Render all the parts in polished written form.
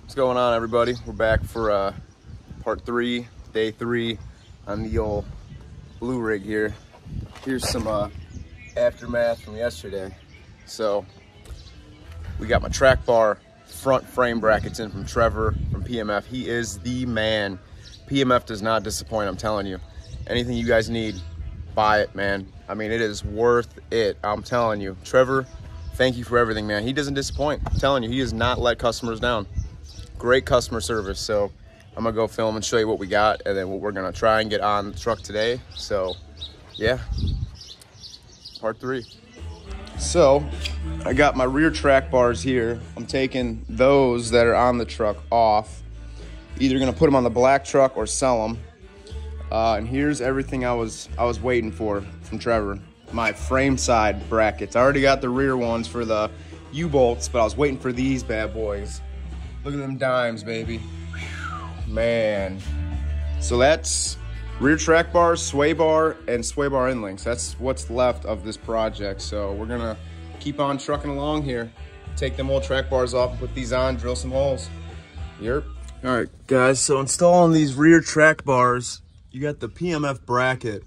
What's going on, everybody? We're back for part 3, day 3 on the old blue rig here. Here's some aftermath from yesterday. So we got my track bar front frame brackets in from Trevor from PMF. He is the man. PMF does not disappoint, I'm telling you. Anything you guys need, buy it, man. I mean, it is worth it, I'm telling you. Trevor, thank you for everything, man. He doesn't disappoint. I'm telling you, he does not let customers down. Great customer service. So I'm gonna go film and show you what we got and then what we're gonna try and get on the truck today. So yeah, part 3. So I got my rear track bars here. I'm taking those that are on the truck off. Either gonna put them on the black truck or sell them. And here's everything I was waiting for from Trevor. My frame side brackets. I already got the rear ones for the U-bolts, but I was waiting for these bad boys. Look at them dimes, baby. Whew, man. So that's rear track bars, sway bar, and sway bar end links. That's what's left of this project. So we're gonna keep on trucking along here. Take them old track bars off and put these on, drill some holes. Yep. All right, guys, so installing these rear track bars, you got the PMF bracket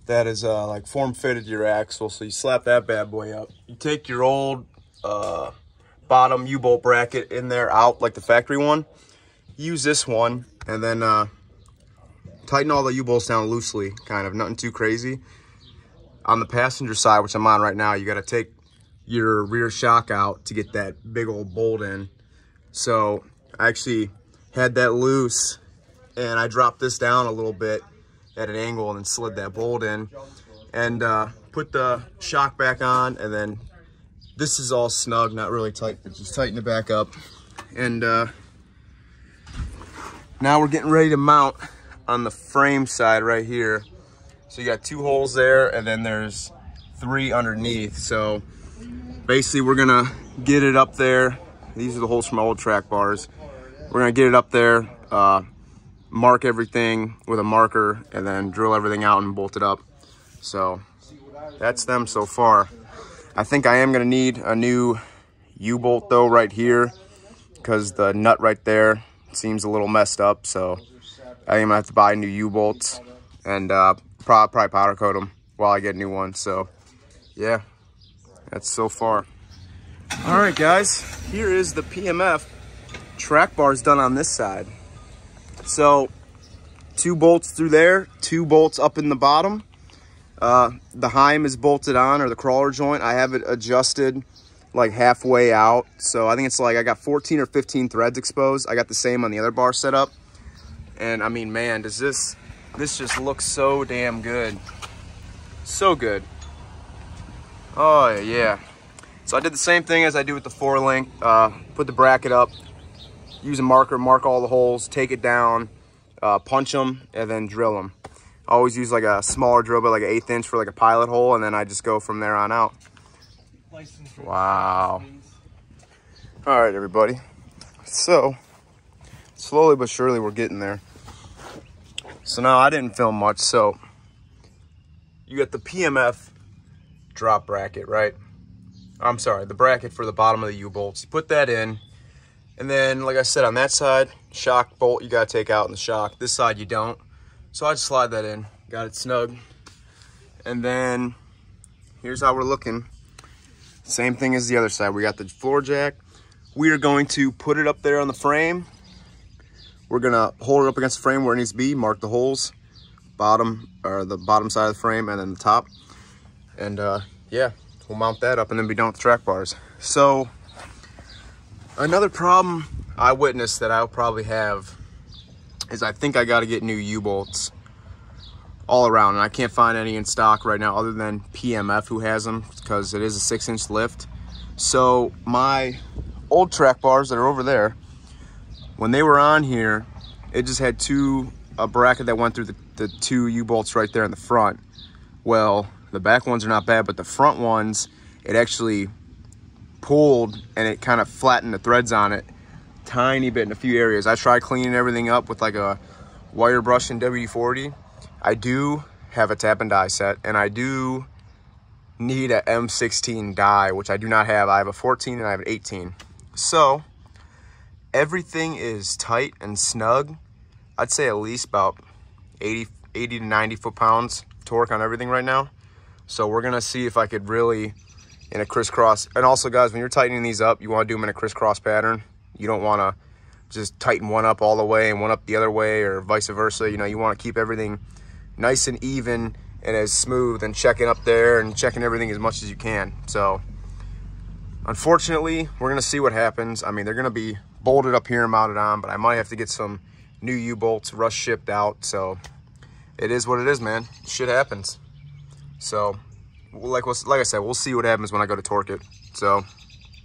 that is like form fitted to your axle. So you slap that bad boy up. You take your old bottom U-bolt bracket in there out like the factory one. Use this one and then tighten all the U-bolts down loosely, kind of, nothing too crazy. On the passenger side, which I'm on right now, you got to take your rear shock out to get that big old bolt in. So I actually had that loose and I dropped this down a little bit at an angle and then slid that bolt in and put the shock back on. And then this is all snug, not really tight, but just tighten it back up. And now we're getting ready to mount on the frame side right here. So you got 2 holes there and then there's 3 underneath. So basically we're gonna get it up there. These are the holes from my old track bars. We're gonna get it up there, mark everything with a marker and then drill everything out and bolt it up. So that's them so far. I think I am gonna need a new U-bolt though right here because the nut right there seems a little messed up. So I am gonna have to buy new U-bolts and probably powder coat them while I get new ones. So yeah, that's so far. All right, guys, here is the PMF track bars done on this side. So 2 bolts through there, 2 bolts up in the bottom. The heim is bolted on, or the crawler joint. I have it adjusted like halfway out. So I think it's like I got 14 or 15 threads exposed. I got the same on the other bar setup. And I mean, man, does this just looks so damn good. So good. Oh yeah. So I did the same thing as I do with the 4-link. Put the bracket up, use a marker, mark all the holes, take it down, punch them, and then drill them. I always use like a smaller drill bit, like an 1/8 inch for like a pilot hole, and then I just go from there on out. Wow. All right, everybody. So slowly but surely we're getting there. So now I didn't film much. So you got the PMF drop bracket, right? I'm sorry, the bracket for the bottom of the U-bolts. You put that in, and then like I said, on that side, shock bolt you gotta take out in the shock. This side you don't. So I just slide that in, got it snug. And then here's how we're looking. Same thing as the other side. We got the floor jack. We are going to put it up there on the frame. We're gonna hold it up against the frame where it needs to be, mark the holes, bottom, or the bottom side of the frame and then the top. And yeah, we'll mount that up and then be done with the track bars. So another problem I witnessed that I'll probably have is I think I got to get new U-bolts all around, and I can't find any in stock right now other than PMF who has them because it is a 6-inch lift. So my old track bars that are over there, when they were on here, it just had a bracket that went through the 2 U-bolts right there in the front. Well, the back ones are not bad, but the front ones, it actually pulled and it kind of flattened the threads on it tiny bit in a few areas. I tried cleaning everything up with like a wire brush and WD-40. I do have a tap and die set, and I do need a M16 die, which I do not have. I have a 14 and I have an 18. So everything is tight and snug. I'd say at least about 80 to 90 foot-pounds torque on everything right now. So we're gonna see if I could really, in a crisscross, and also guys, when you're tightening these up, you wanna do them in a crisscross pattern. You don't wanna just tighten one up all the way and one up the other way, or vice versa. You know, you wanna keep everything nice and even and as smooth, and checking up there and checking everything as much as you can. So unfortunately, we're gonna see what happens. I mean, they're gonna be bolted up here and mounted on, but I might have to get some new U-bolts rush shipped out. So it is what it is, man. Shit happens. So like I said, we'll see what happens when I go to torque it. So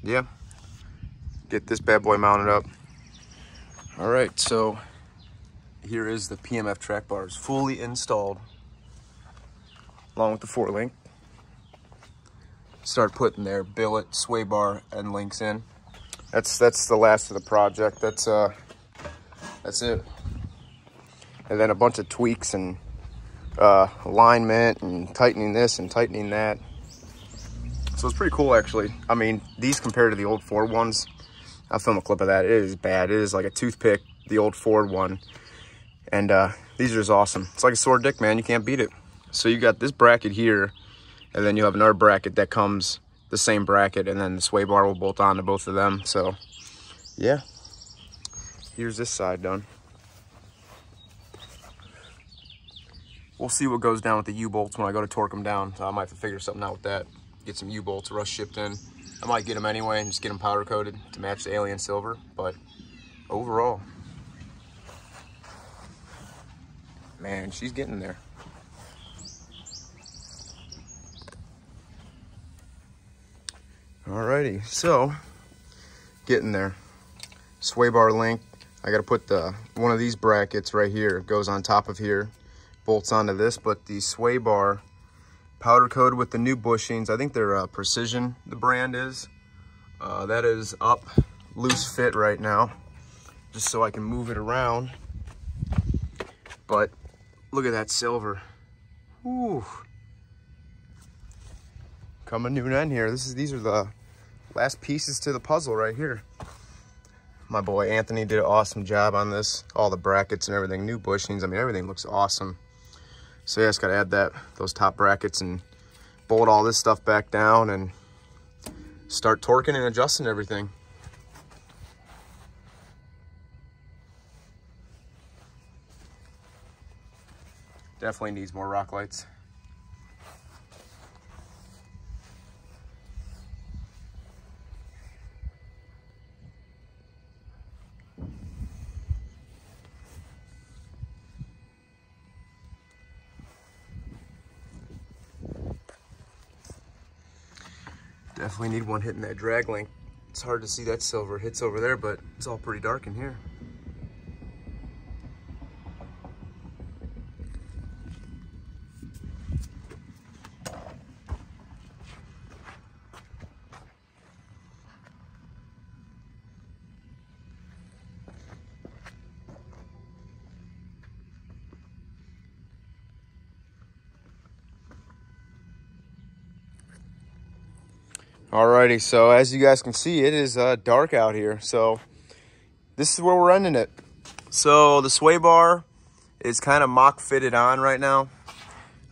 yeah, get this bad boy mounted up. All right, so here is the PMF track bars fully installed along with the 4-link. Start putting their billet, sway bar, and links in. That's the last of the project. That's it. And then a bunch of tweaks and alignment and tightening this and tightening that. So it's pretty cool, actually. I mean, these compared to the old Ford ones, I'll film a clip of that. It is bad. It is like a toothpick, the old Ford one. And these are just awesome. It's like a sore dick, man. You can't beat it. So you got this bracket here, and then you have another bracket that comes the same bracket, and then the sway bar will bolt on to both of them. So yeah, here's this side done. We'll see what goes down with the U-bolts when I go to torque them down. So I might have to figure something out with that. Get some U-bolts rush shipped in. I might get them anyway and just get them powder coated to match the alien silver. But overall, man, she's getting there. Alrighty, so getting there. Sway bar link. I gotta put one of these brackets right here. It goes on top of here, bolts onto this. But the sway bar powder coated with the new bushings. I think they're Precision, the brand is. That is up, loose fit right now, just so I can move it around. But look at that silver. Ooh. Coming to an end here. These are the last pieces to the puzzle right here. My boy Anthony did an awesome job on this. All the brackets and everything, new bushings. I mean, everything looks awesome. So yeah, just gotta add those top brackets and bolt all this stuff back down and start torquing and adjusting everything. Definitely needs more rock lights. Definitely need one hitting that drag link. It's hard to see that silver hits over there, but it's all pretty dark in here. Alrighty, so as you guys can see, it is dark out here. So this is where we're ending it. So the sway bar is kind of mock fitted on right now.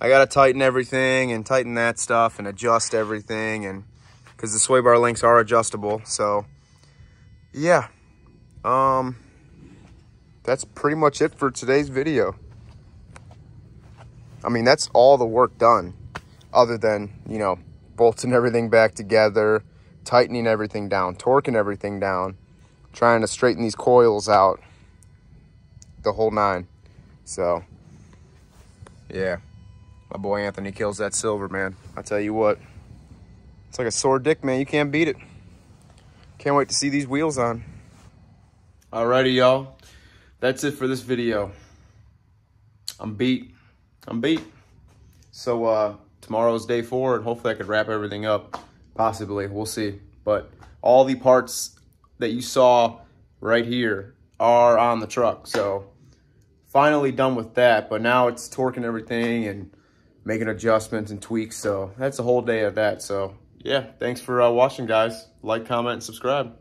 I gotta tighten everything and tighten that stuff and adjust everything, and because the sway bar links are adjustable. So yeah, that's pretty much it for today's video. I mean, that's all the work done, other than, you know, bolting everything back together, tightening everything down, torquing everything down, trying to straighten these coils out, the whole 9. So yeah, my boy Anthony kills that silver, man. I tell you what, it's like a sore dick, man. You can't beat it. Can't wait to see these wheels on. Alrighty, y'all, that's it for this video. I'm beat. So tomorrow's day 4, and hopefully I could wrap everything up. Possibly, we'll see. But all the parts that you saw right here are on the truck. So finally done with that, but now it's torquing everything and making adjustments and tweaks. So that's a whole day of that. So yeah, thanks for watching, guys. Like, comment, and subscribe.